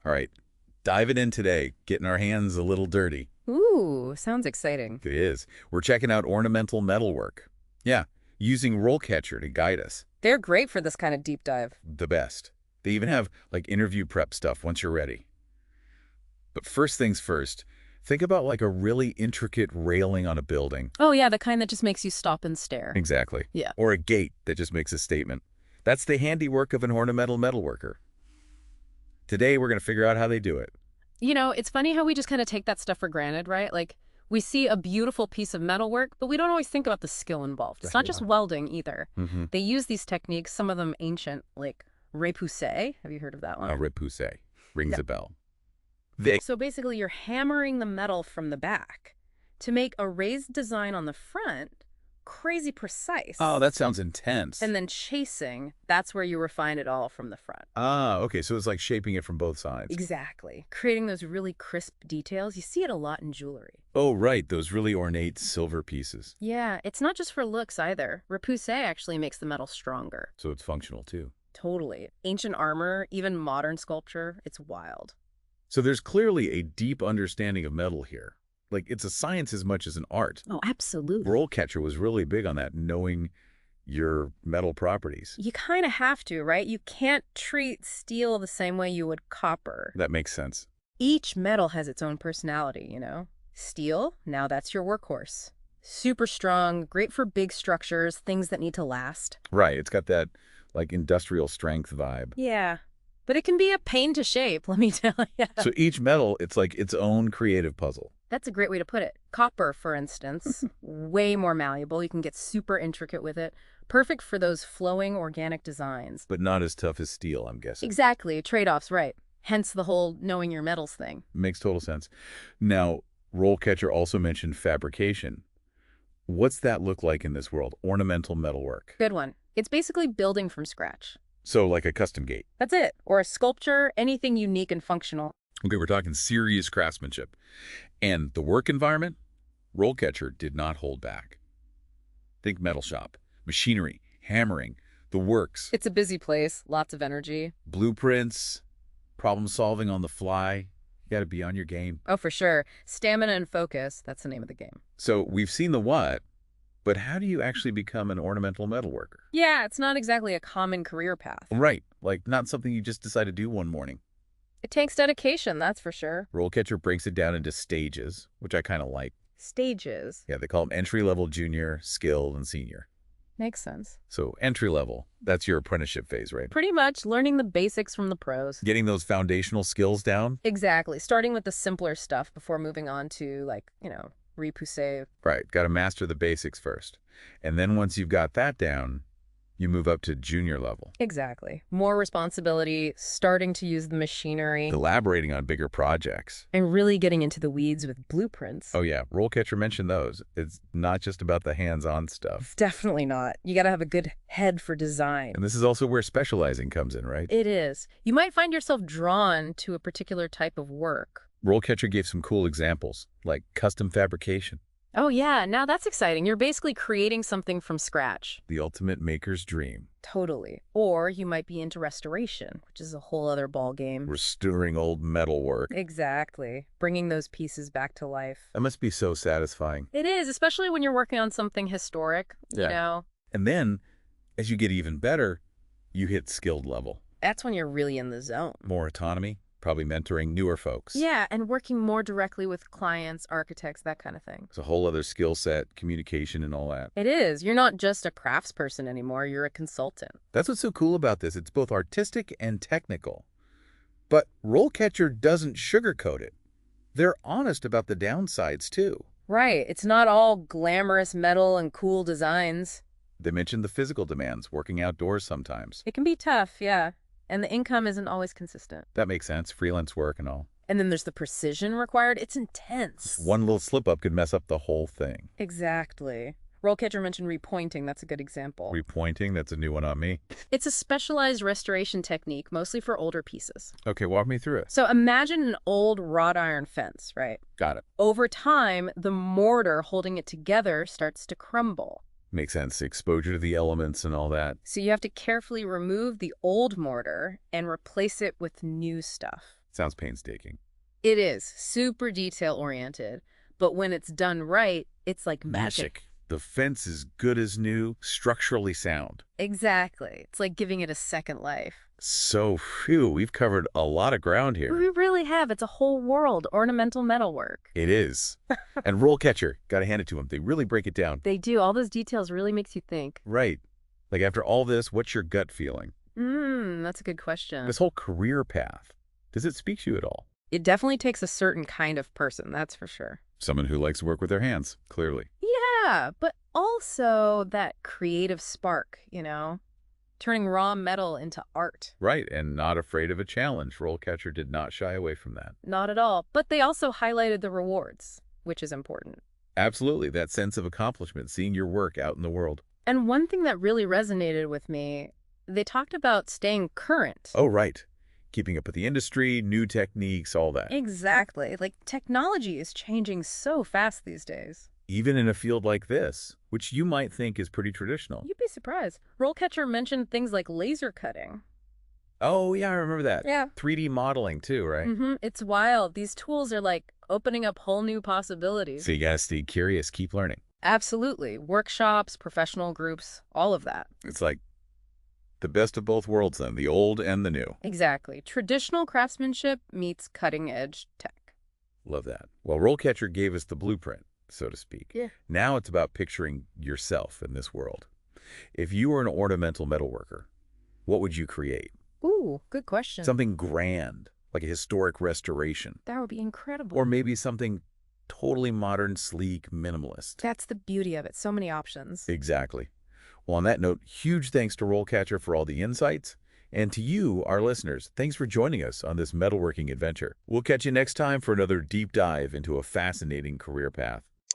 All right, diving in today, getting our hands a little dirty. Ooh, sounds exciting. It is. We're checking out ornamental metalwork. Yeah, using RoleCatcher to guide us. They're great for this kind of deep dive. The best. They even have, like, interview prep stuff once you're ready. But first things first, think about like a really intricate railing on a building. Oh, yeah, the kind that just makes you stop and stare. Exactly. Yeah. Or a gate that just makes a statement. That's the handiwork of an ornamental metalworker. Today, we're going to figure out how they do it. You know, it's funny how we just kind of take that stuff for granted, right? Like, we see a beautiful piece of metalwork, but we don't always think about the skill involved. It's not just welding either. They use these techniques, some of them ancient, like repoussé. Have you heard of that one? Repoussé. Rings a bell. So basically, you're hammering the metal from the back to make a raised design on the front crazy precise. Oh, that sounds intense. And then chasing, that's where you refine it all from the front. Ah, okay, so it's like shaping it from both sides. Exactly. Creating those really crisp details. You see it a lot in jewelry. Oh, right, those really ornate silver pieces. Yeah, it's not just for looks either. Repoussé actually makes the metal stronger. So it's functional too. Totally. Ancient armor, even modern sculpture, it's wild. So there's clearly a deep understanding of metal here. Like, it's a science as much as an art. Oh, absolutely. RoleCatcher was really big on that, knowing your metal properties. You kind of have to, right? You can't treat steel the same way you would copper. That makes sense. Each metal has its own personality, you know? Steel, now that's your workhorse. Super strong, great for big structures, things that need to last. Right, it's got that, like, industrial strength vibe. Yeah, but it can be a pain to shape, let me tell you. So each metal, it's like its own creative puzzle. That's a great way to put it. Copper, for instance, way more malleable. You can get super intricate with it. Perfect for those flowing organic designs. But not as tough as steel, I'm guessing. Exactly. Trade-offs, right. Hence the whole knowing your metals thing. Makes total sense. Now, RoleCatcher also mentioned fabrication. What's that look like in this world? Ornamental metalwork. Good one. It's basically building from scratch. So like a custom gate. That's it. Or a sculpture, anything unique and functional. Okay, we're talking serious craftsmanship. And the work environment, RoleCatcher did not hold back. Think metal shop, machinery, hammering, the works. It's a busy place, lots of energy. Blueprints, problem solving on the fly. You got to be on your game. Oh, for sure. Stamina and focus, that's the name of the game. So we've seen the what, but how do you actually become an ornamental metalworker? Yeah, it's not exactly a common career path. Right, like not something you just decide to do one morning. It takes dedication, that's for sure. RoleCatcher breaks it down into stages, which I kind of like. Stages. Yeah, they call them entry-level, junior, skilled, and senior. Makes sense. So entry-level, that's your apprenticeship phase, right? Pretty much learning the basics from the pros. Getting those foundational skills down. Exactly. Starting with the simpler stuff before moving on to, like, you know, repoussé. Right, got to master the basics first. And then once you've got that down, you move up to junior level. Exactly. More responsibility, starting to use the machinery. Collaborating on bigger projects. And really getting into the weeds with blueprints. Oh yeah, RoleCatcher mentioned those. It's not just about the hands-on stuff. Definitely not. You got to have a good head for design. And this is also where specializing comes in, right? It is. You might find yourself drawn to a particular type of work. RoleCatcher gave some cool examples, like custom fabrication. Oh yeah, now that's exciting. You're basically creating something from scratch. The ultimate maker's dream. Totally. Or you might be into restoration, which is a whole other ball game. Restoring old metalwork. Exactly. Bringing those pieces back to life. That must be so satisfying. It is, especially when you're working on something historic, you know? And then, as you get even better, you hit skilled level. That's when you're really in the zone. More autonomy, probably mentoring newer folks. Yeah, and working more directly with clients, architects, that kind of thing. It's a whole other skill set, communication and all that. It is. You're not just a craftsperson anymore. You're a consultant. That's what's so cool about this. It's both artistic and technical. But RoleCatcher doesn't sugarcoat it. They're honest about the downsides, too. Right. It's not all glamorous metal and cool designs. They mentioned the physical demands, working outdoors sometimes. It can be tough, yeah. And the income isn't always consistent. That makes sense, freelance work and all. And then there's the precision required. It's intense. One little slip-up could mess up the whole thing. Exactly. RoleCatcher mentioned repointing. That's a good example. Repointing? That's a new one on me. It's a specialized restoration technique, mostly for older pieces. Okay, walk me through it. So imagine an old wrought iron fence, right? Got it. Over time, the mortar holding it together starts to crumble. Makes sense. Exposure to the elements and all that. So you have to carefully remove the old mortar and replace it with new stuff. Sounds painstaking. It is super detail-oriented, but when it's done right, it's like magic. The fence is good as new, structurally sound. Exactly. It's like giving it a second life. So, phew, we've covered a lot of ground here. We really have. It's a whole world, ornamental metalwork. It is. And RoleCatcher, gotta hand it to them. They really break it down. They do. All those details really makes you think. Right. Like after all this, what's your gut feeling? That's a good question. This whole career path, does it speak to you at all? It definitely takes a certain kind of person, that's for sure. Someone who likes to work with their hands, clearly. Yeah, but also that creative spark, turning raw metal into art. Right, and not afraid of a challenge. RoleCatcher did not shy away from that. Not at all. But they also highlighted the rewards, which is important. Absolutely, that sense of accomplishment, seeing your work out in the world. And one thing that really resonated with me, they talked about staying current. Oh, right. Keeping up with the industry, new techniques, all that. Exactly. Like, technology is changing so fast these days. Even in a field like this, which you might think is pretty traditional. You'd be surprised. RoleCatcher mentioned things like laser cutting. Oh, yeah, I remember that. Yeah. 3D modeling, too, right? It's wild. These tools are like opening up whole new possibilities. So you gotta stay curious, keep learning. Absolutely. Workshops, professional groups, all of that. It's like the best of both worlds, then, the old and the new. Exactly. Traditional craftsmanship meets cutting-edge tech. Love that. Well, RoleCatcher gave us the blueprint, so to speak. Yeah. Now it's about picturing yourself in this world. If you were an ornamental metalworker, what would you create? Ooh, good question. Something grand, like a historic restoration. That would be incredible. Or maybe something totally modern, sleek, minimalist. That's the beauty of it. So many options. Exactly. Well, on that note, huge thanks to RoleCatcher for all the insights. And to you, our listeners, thanks for joining us on this metalworking adventure. We'll catch you next time for another deep dive into a fascinating career path.